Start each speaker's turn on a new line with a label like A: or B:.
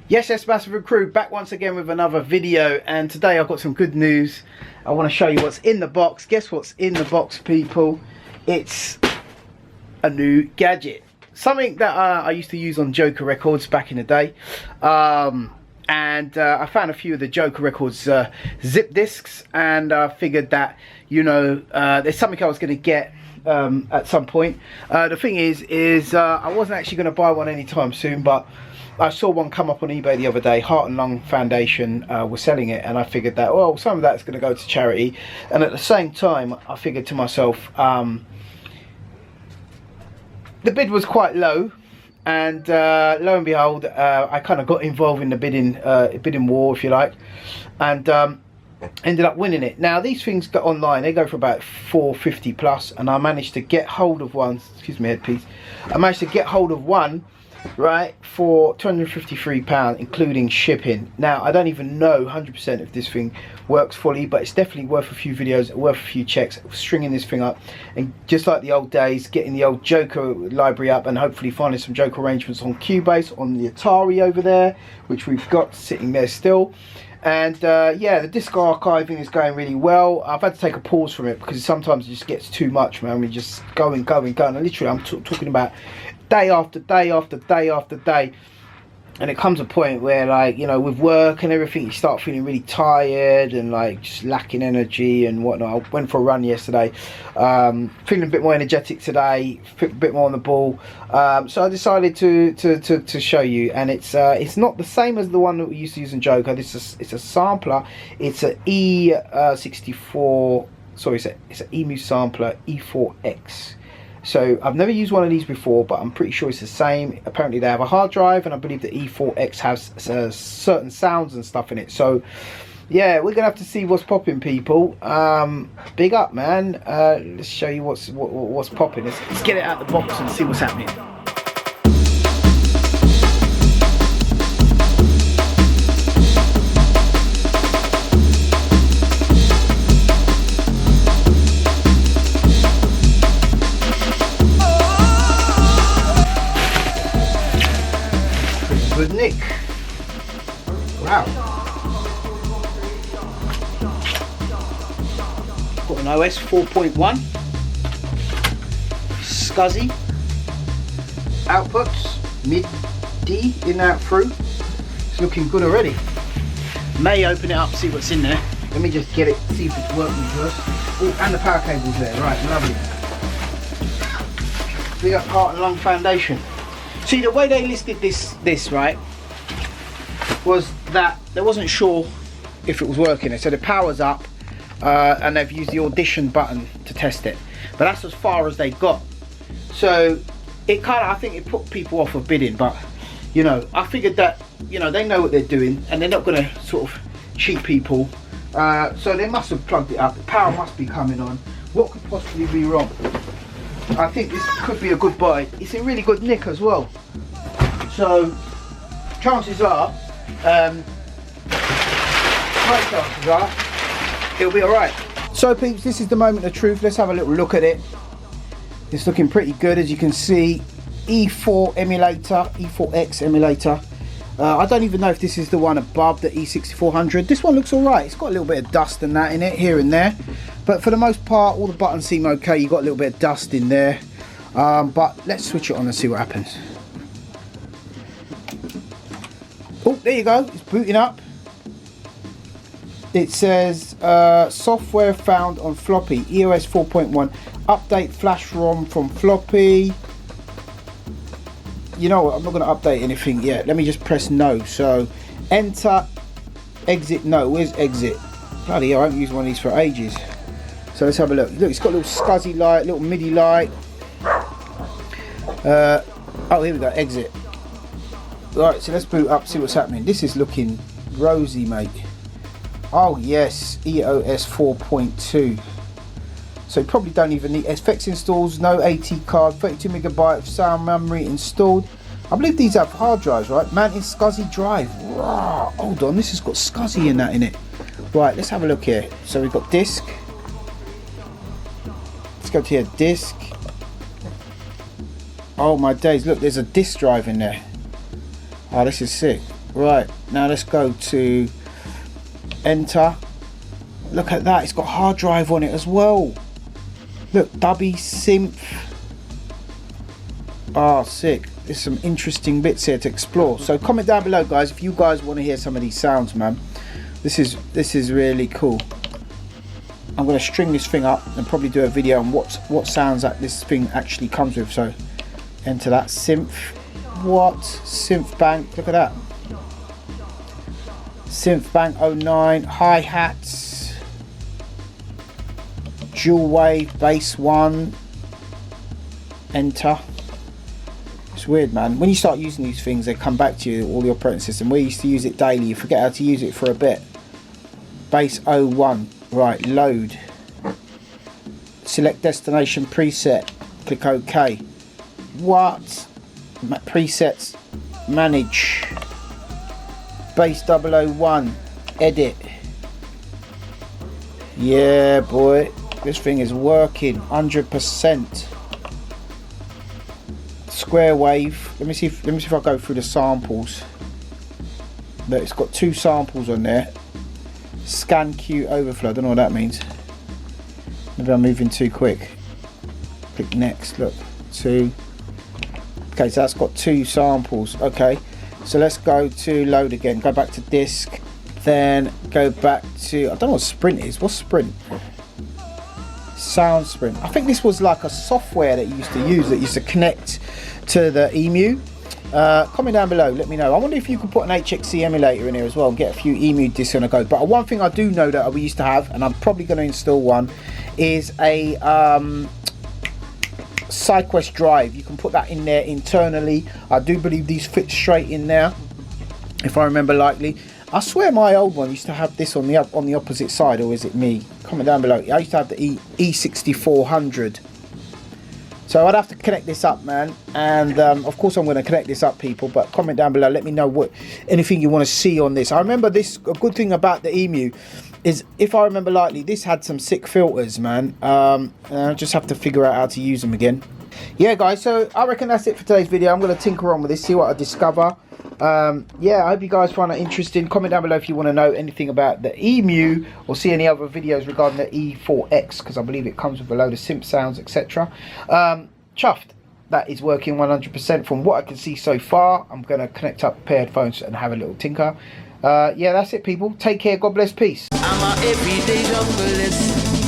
A: Yes, Massive Crew, back once again with another video, and today I've got some good news. I want to show you what's in the box. Guess what's in the box, people? It's a new gadget. Something that I used to use on Joker Records back in the day. I found a few of the Joker Records zip discs, and I figured that, you know, there's something I was going to get at some point. The thing is I wasn't actually going to buy one anytime soon, but I saw one come up on eBay the other day. Heart and Lung Foundation was selling it, and I figured that, well, some of that's going to go to charity. And at the same time, I figured to myself, the bid was quite low, and lo and behold, I kind of got involved in the bidding war, if you like, and ended up winning it. Now these things go online, they go for about $4.50 plus, and I managed to get hold of one. Excuse me, headpiece. I managed to get hold of one, right, for £253, including shipping. Now I don't even know 100% if this thing works fully, but it's definitely worth a few videos, worth a few checks, stringing this thing up, and just like the old days, getting the old Joker library up, and hopefully finding some Joker arrangements on Cubase, on the Atari over there, which we've got sitting there still. And yeah, the disc archiving is going really well. I've had to take a pause from it because sometimes it just gets too much, man. We just going. And literally, I'm talking about day after day after day after day. And it comes a point where, like, you know, with work and everything, you start feeling really tired and like just lacking energy and whatnot. I went for a run yesterday, feeling a bit more energetic today, a bit more on the ball. So I decided to show you, and it's not the same as the one that we used to use in Joker. It's a sampler. It's an E64. Sorry, it's an EMU sampler E4X. So I've never used one of these before, but I'm pretty sure it's the same. Apparently they have a hard drive, and I believe the E4X has certain sounds and stuff in it. So yeah, we're gonna have to see what's popping, people. Big up, man. Let's show you what's popping. Let's get it out of the box and see what's happening. Good nick. Wow. Got an OS 4.1. SCSI. Outputs. MIDI in out through. It's looking good already. May open it up, see what's in there. Let me just get it, see if it's working first. Oh, and the power cable's there. Right, lovely. Big up Heart and Lung Foundation. See, the way they listed this right, was that they wasn't sure if it was working. They said the power's up, and they've used the audition button to test it, but that's as far as they got. So it kind of, I think it put people off of bidding, but you know, I figured that, you know, they know what they're doing and they're not going to sort of cheat people. So they must have plugged it up. The power must be coming on. What could possibly be wrong? I think this could be a good buy. It's in really good nick as well. So chances are, high chances are, it'll be alright. So peeps, this is the moment of truth. Let's have a little look at it. It's looking pretty good, as you can see. E4 emulator, E4X emulator. I don't even know if this is the one above the E6400. This one looks alright. It's got a little bit of dust and that in it, here and there. But for the most part, all the buttons seem okay. You've got a little bit of dust in there. But let's switch it on and see what happens. Oh, there you go. It's booting up. It says, software found on floppy, EOS 4.1. Update flash ROM from floppy. You know what, I'm not going to update anything yet. Let me just press no. So enter, exit, no. Where's exit? Bloody hell, I haven't used one of these for ages. So let's have a look. Look, it's got a little SCSI light, little MIDI light. Oh, here we go, exit. Right, so let's boot up, see what's happening. This is looking rosy, mate. Oh yes, EOS 4.2. So you probably don't even need effects installs, no AT card, 32 megabyte of sound memory installed. I believe these have hard drives, right? Mounted SCSI drive. Wow, hold on, this has got SCSI in that in it. Right, let's have a look here. So we've got disk. Let's go to here, disk. Oh my days, look, there's a disk drive in there. Oh, this is sick. Right, now let's go to enter. Look at that, it's got hard drive on it as well. Look, Dubby Synth. Ah, sick. There's some interesting bits here to explore. So comment down below, guys, if you guys want to hear some of these sounds, man. This is really cool. I'm going to string this thing up and probably do a video on what sounds that this thing actually comes with. So enter that synth. What? Synth bank. Look at that. Synth bank 09. Hi-hats. Dual wave. Bass 1. Enter. It's weird, man. When you start using these things, they come back to you, all the operating system. We used to use it daily. You forget how to use it for a bit. Bass 01. Right, load. Select destination preset. Click OK. What? Presets. Manage. Bass 001. Edit. Yeah, boy. This thing is working 100%. Square wave. Let me see if I go through the samples. Look, it's got 2 samples on there. Scan Q overflow. I don't know what that means. Maybe I'm moving too quick. Click next. Look, 2. Okay, so that's got 2 samples. Okay, so let's go to load again. Go back to disk. Then go back to, I don't know what sprint is. What's sprint? Sound sprint. I think this was like a software that you used to use that used to connect to the EMU. Comment down below, let me know. I wonder if you could put an HXC emulator in here as well and get a few EMU discs on a go. But one thing I do know that we used to have, and I'm probably going to install one, is a SideQuest drive. You can put that in there internally. I do believe these fit straight in there, if I remember rightly. I swear my old one used to have this on the opposite side, or is it me? Comment down below. I used to have the E6400. So I'd have to connect this up, man, and of course I'm going to connect this up, people, but comment down below, let me know anything you want to see on this. I remember this, a good thing about the EMU is, if I remember rightly, this had some sick filters, man, and I just have to figure out how to use them again. Yeah, guys, so I reckon that's it for today's video. I'm going to tinker on with this, see what I discover. Yeah, I hope you guys find it interesting. Comment down below if you want to know anything about the EMU or see any other videos regarding the E4X, because I believe it comes with a load of synth sounds, etc. Chuffed that is working 100% from what I can see so far. I'm going to connect up a pair of headphones and have a little tinker. Yeah, that's it, people. Take care. God bless. Peace. I'm a everyday junglist.